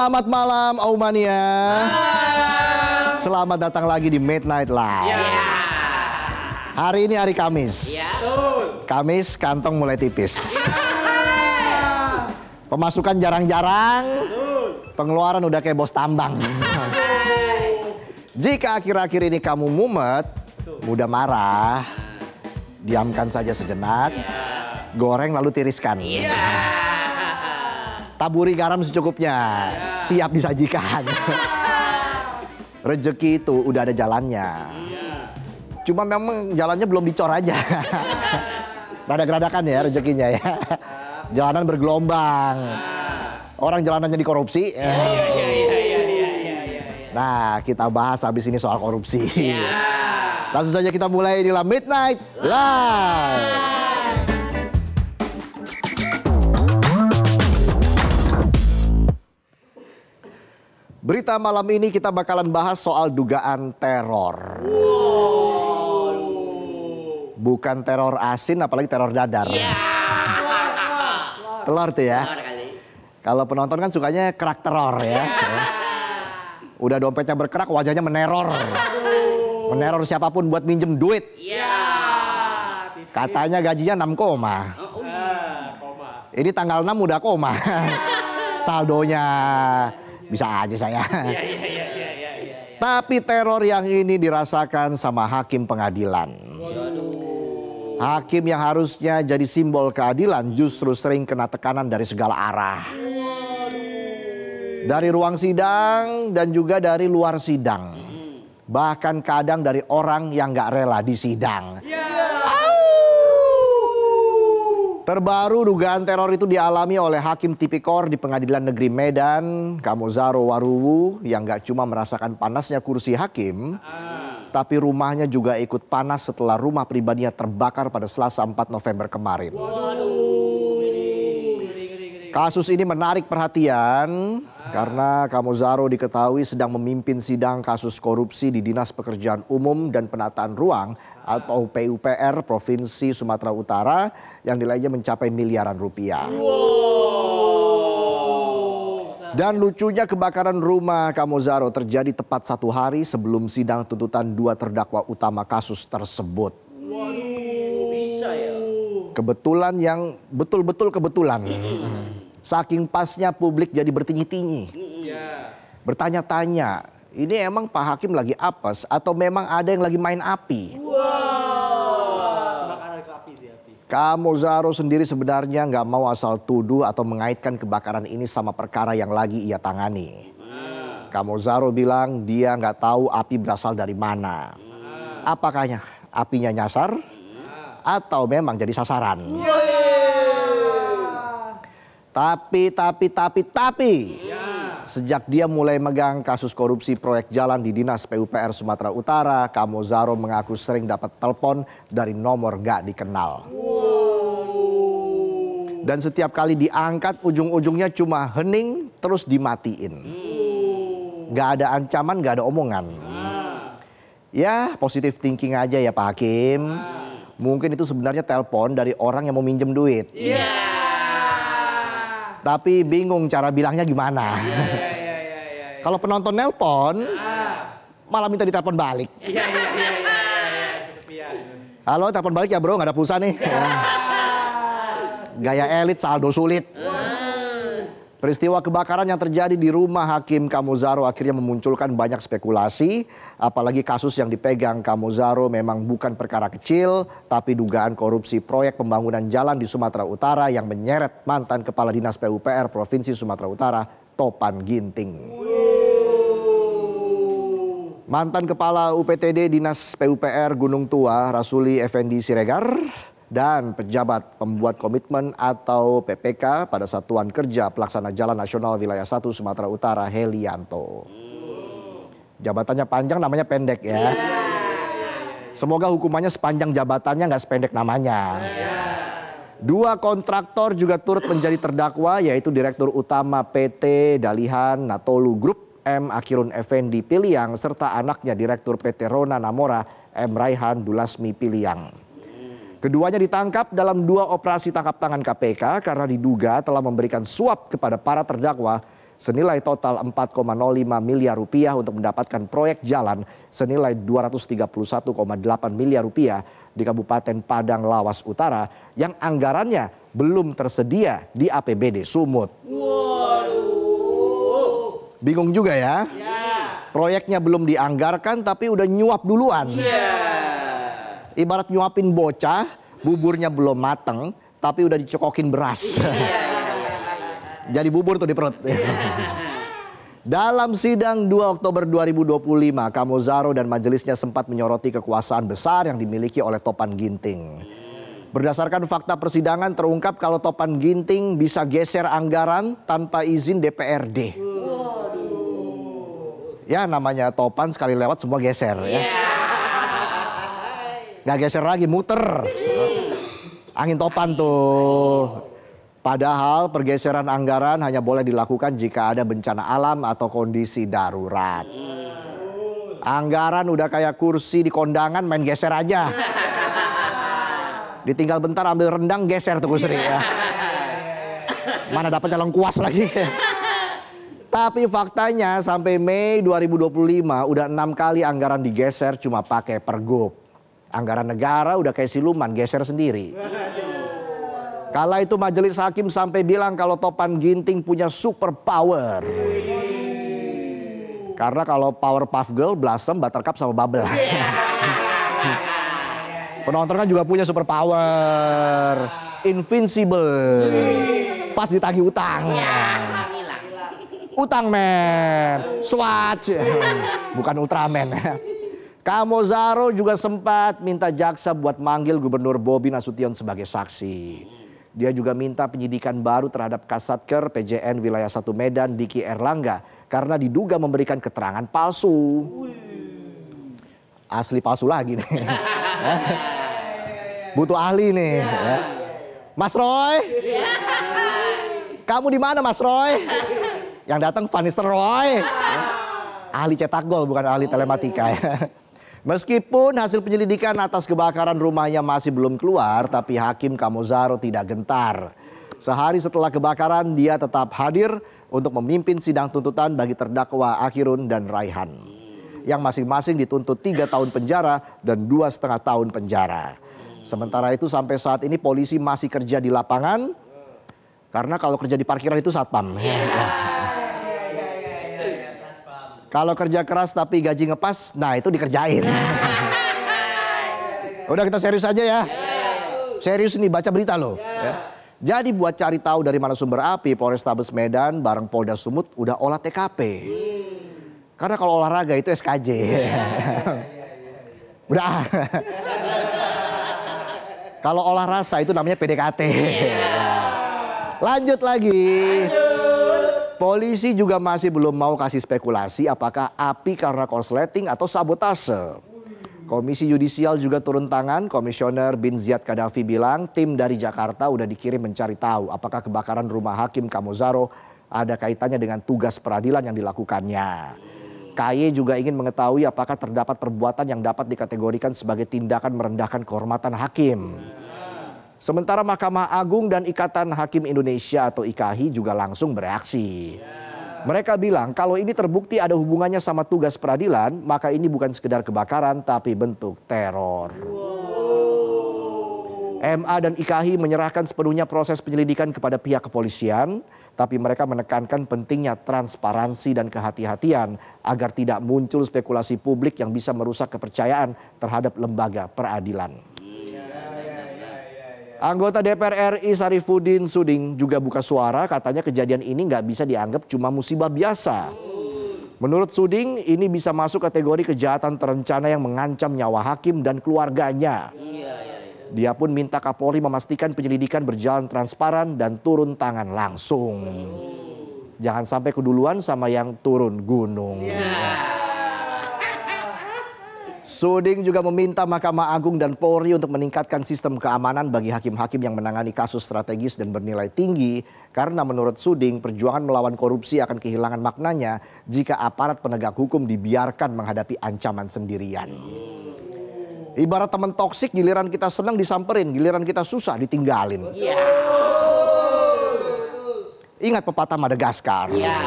Selamat malam Aumania. Selamat datang lagi di Midnight Live. Hari ini hari Kamis. Kamis kantong mulai tipis. Pemasukan jarang-jarang. Pengeluaran udah kayak bos tambang. Jika akhir-akhir ini kamu mumet, mudah marah, diamkan saja sejenak. Goreng lalu tiriskan. Taburi garam secukupnya, siap disajikan. Rezeki itu udah ada jalannya. Cuma memang jalannya belum dicor aja. Rada-geradakan ya rezekinya ya. Jalanan bergelombang. Orang jalanannya dikorupsi. Nah, kita bahas habis ini soal korupsi. Langsung saja kita mulai di Midnight Live. Berita malam ini kita bakalan bahas soal dugaan teror. Bukan teror asin, apalagi teror dadar. Telur tuh ya. Kalau penonton kan sukanya kerak teror ya. Udah dompetnya berkerak, wajahnya meneror. Meneror siapapun buat minjem duit. Katanya gajinya 6 koma. Ini tanggal 6 udah koma. Saldonya. Bisa aja saya. Tapi teror yang ini dirasakan sama hakim pengadilan. Hakim yang harusnya jadi simbol keadilan justru sering kena tekanan dari segala arah. Dari ruang sidang dan juga dari luar sidang. Bahkan kadang dari orang yang gak rela di sidang. Terbaru dugaan teror itu dialami oleh Hakim Tipikor di Pengadilan Negeri Medan, Kamozaro Waruwu, yang gak cuma merasakan panasnya kursi hakim, tapi rumahnya juga ikut panas setelah rumah pribadinya terbakar pada Selasa 4 November kemarin. Kasus ini menarik perhatian karena Kamozaro diketahui sedang memimpin sidang kasus korupsi di Dinas Pekerjaan Umum dan Penataan Ruang atau PUPR Provinsi Sumatera Utara yang nilainya mencapai miliaran rupiah. Dan lucunya kebakaran rumah Kamozaro terjadi tepat 1 hari sebelum sidang tuntutan 2 terdakwa utama kasus tersebut. Bisa ya? Kebetulan yang betul-betul kebetulan. Saking pasnya publik jadi bertinyi-tinyi. Bertanya-tanya, ini emang Pak Hakim lagi apes atau memang ada yang lagi main api? Kamozaro sendiri sebenarnya nggak mau asal tuduh atau mengaitkan kebakaran ini sama perkara yang lagi ia tangani. Kamozaro bilang dia nggak tahu api berasal dari mana. Apakah apinya nyasar atau memang jadi sasaran? Tapi sejak dia mulai megang kasus korupsi proyek jalan di Dinas PUPR Sumatera Utara, Kamozaro mengaku sering dapat telepon dari nomor gak dikenal. Dan setiap kali diangkat ujung-ujungnya cuma hening terus dimatiin. Gak ada ancaman, gak ada omongan. Ya positive thinking aja ya Pak Hakim. Mungkin itu sebenarnya telepon dari orang yang mau minjem duit. Tapi bingung cara bilangnya gimana. Kalau penonton nelpon, malah minta ditelepon balik. Halo, telepon balik ya bro, nggak ada pulsa nih. Gaya elit saldo sulit. Peristiwa kebakaran yang terjadi di rumah Hakim Kamozaro akhirnya memunculkan banyak spekulasi. Apalagi kasus yang dipegang Kamozaro memang bukan perkara kecil, tapi dugaan korupsi proyek pembangunan jalan di Sumatera Utara yang menyeret mantan Kepala Dinas PUPR Provinsi Sumatera Utara, Topan Ginting. Mantan Kepala UPTD Dinas PUPR Gunung Tua, Rasuli Effendi Siregar, dan pejabat pembuat komitmen atau PPK pada Satuan Kerja Pelaksana Jalan Nasional Wilayah 1 Sumatera Utara, Helianto. Jabatannya panjang, namanya pendek ya. Semoga hukumannya sepanjang jabatannya, nggak sependek namanya. 2 kontraktor juga turut menjadi terdakwa, yaitu Direktur Utama PT Dalihan Natolu Group M. Akirun Effendi Piliang serta anaknya Direktur PT Rona Namora M. Raihan Dulasmi Piliang. Keduanya ditangkap dalam 2 operasi tangkap tangan KPK karena diduga telah memberikan suap kepada para terdakwa senilai total 4,05 miliar rupiah untuk mendapatkan proyek jalan senilai 231,8 miliar rupiah di Kabupaten Padang Lawas Utara yang anggarannya belum tersedia di APBD Sumut. Bingung juga ya? Proyeknya belum dianggarkan tapi udah nyuap duluan. Ibarat nyuapin bocah, buburnya belum mateng tapi udah dicokokin beras. Jadi bubur tuh di perut. Dalam sidang 2 Oktober 2025, Kamozaro dan majelisnya sempat menyoroti kekuasaan besar yang dimiliki oleh Topan Ginting. Berdasarkan fakta persidangan terungkap kalau Topan Ginting bisa geser anggaran tanpa izin DPRD. Ya namanya Topan sekali lewat semua geser ya. Nggak geser lagi, muter. Angin Topan tuh. Padahal pergeseran anggaran hanya boleh dilakukan jika ada bencana alam atau kondisi darurat. Anggaran udah kayak kursi di kondangan, main geser aja. Ditinggal bentar ambil rendang, geser tuh kursi ya. Mana dapat calon kuas lagi. Tapi faktanya sampai Mei 2025 udah 6 kali anggaran digeser cuma pakai pergub. Anggaran negara udah kayak siluman, geser sendiri. Kala itu majelis hakim sampai bilang kalau Topan Ginting punya super power. Karena kalau Powerpuff Girl, Blossom, Buttercup sama Bubble. Penonton kan juga punya super power. Invincible. Pas ditagih utang. Utang men. Swatch. Bukan Ultraman. Kamozaro juga sempat minta jaksa buat manggil Gubernur Bobi Nasution sebagai saksi. Dia juga minta penyidikan baru terhadap Kasatker PJN Wilayah 1 Medan Diki Erlangga karena diduga memberikan keterangan palsu. Asli palsu lagi nih. Butuh ahli nih. Mas Roy. Kamu di mana Mas Roy? Yang datang Van Nistelrooy. Ahli cetak gol bukan ahli telematika ya. Meskipun hasil penyelidikan atas kebakaran rumahnya masih belum keluar, tapi Hakim Kamozaro tidak gentar. Sehari setelah kebakaran, dia tetap hadir untuk memimpin sidang tuntutan bagi terdakwa Akhirun dan Raihan. Yang masing-masing dituntut 3 tahun penjara dan 2,5 tahun penjara. Sementara itu sampai saat ini polisi masih kerja di lapangan, karena kalau kerja di parkiran itu satpam. Kalau kerja keras tapi gaji ngepas, nah itu dikerjain. Udah kita serius aja ya. Serius nih, baca berita loh. Jadi buat cari tahu dari mana sumber api, Polrestabes Medan bareng Polda Sumut udah olah TKP. Karena kalau olahraga itu SKJ. Udah. Kalau olah rasa itu namanya PDKT. Lanjut lagi. Polisi juga masih belum mau kasih spekulasi apakah api karena korsleting atau sabotase. Komisi Yudisial juga turun tangan. Komisioner Bin Ziyad Qaddafi bilang tim dari Jakarta udah dikirim mencari tahu apakah kebakaran rumah Hakim Kamozaro ada kaitannya dengan tugas peradilan yang dilakukannya. KY juga ingin mengetahui apakah terdapat perbuatan yang dapat dikategorikan sebagai tindakan merendahkan kehormatan hakim. Sementara Mahkamah Agung dan Ikatan Hakim Indonesia atau IKAHI juga langsung bereaksi. Mereka bilang kalau ini terbukti ada hubungannya sama tugas peradilan, maka ini bukan sekedar kebakaran tapi bentuk teror. MA dan IKAHI menyerahkan sepenuhnya proses penyelidikan kepada pihak kepolisian, tapi mereka menekankan pentingnya transparansi dan kehati-hatian agar tidak muncul spekulasi publik yang bisa merusak kepercayaan terhadap lembaga peradilan. Anggota DPR RI Sarifuddin Suding juga buka suara, katanya kejadian ini nggak bisa dianggap cuma musibah biasa. Menurut Suding, ini bisa masuk kategori kejahatan terencana yang mengancam nyawa hakim dan keluarganya. Dia pun minta Kapolri memastikan penyelidikan berjalan transparan dan turun tangan langsung. Jangan sampai keduluan sama yang turun gunung. Suding juga meminta Mahkamah Agung dan Polri untuk meningkatkan sistem keamanan bagi hakim-hakim yang menangani kasus strategis dan bernilai tinggi. Karena menurut Suding, perjuangan melawan korupsi akan kehilangan maknanya jika aparat penegak hukum dibiarkan menghadapi ancaman sendirian. Ibarat teman toksik, giliran kita senang disamperin, giliran kita susah ditinggalin. Ingat pepatah Madagaskar. Ya.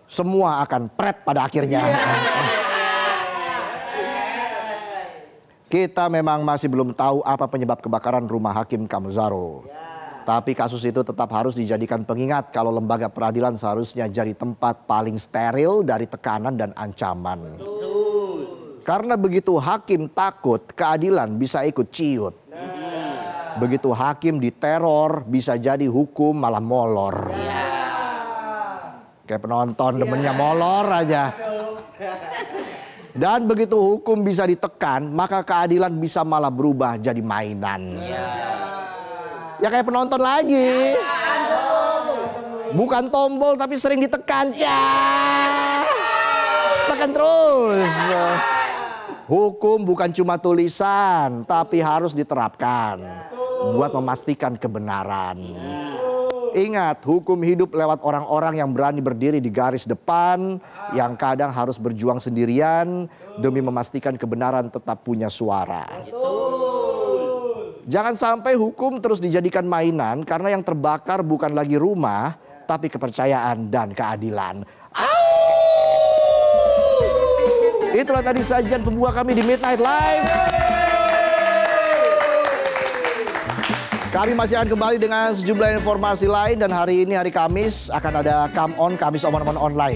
Semua akan pret pada akhirnya. Kita memang masih belum tahu apa penyebab kebakaran rumah Hakim Kamuzaro. Tapi kasus itu tetap harus dijadikan pengingat kalau lembaga peradilan seharusnya jadi tempat paling steril dari tekanan dan ancaman. Karena begitu hakim takut, keadilan bisa ikut ciut. Begitu hakim diteror, bisa jadi hukum malah molor. Kayak penonton demennya molor aja. Dan begitu hukum bisa ditekan, maka keadilan bisa malah berubah jadi mainan. Ya kayak penonton lagi. Bukan tombol tapi sering ditekan. Ya. Tekan terus. Hukum bukan cuma tulisan, tapi harus diterapkan buat memastikan kebenaran. Ingat, hukum hidup lewat orang-orang yang berani berdiri di garis depan, yang kadang harus berjuang sendirian demi memastikan kebenaran tetap punya suara. Jangan sampai hukum terus dijadikan mainan karena yang terbakar bukan lagi rumah, tapi kepercayaan dan keadilan. Itulah tadi sajian pembuka kami di Midnight Live. Kami masih akan kembali dengan sejumlah informasi lain dan hari ini hari Kamis akan ada Come On, Kamis Omong-Omong Online.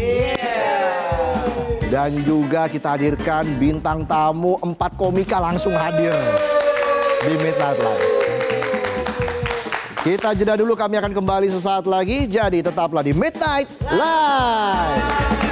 Dan juga kita hadirkan bintang tamu 4 komika langsung hadir di Midnight Live. Kita jeda dulu, kami akan kembali sesaat lagi. Jadi tetaplah di Midnight Live.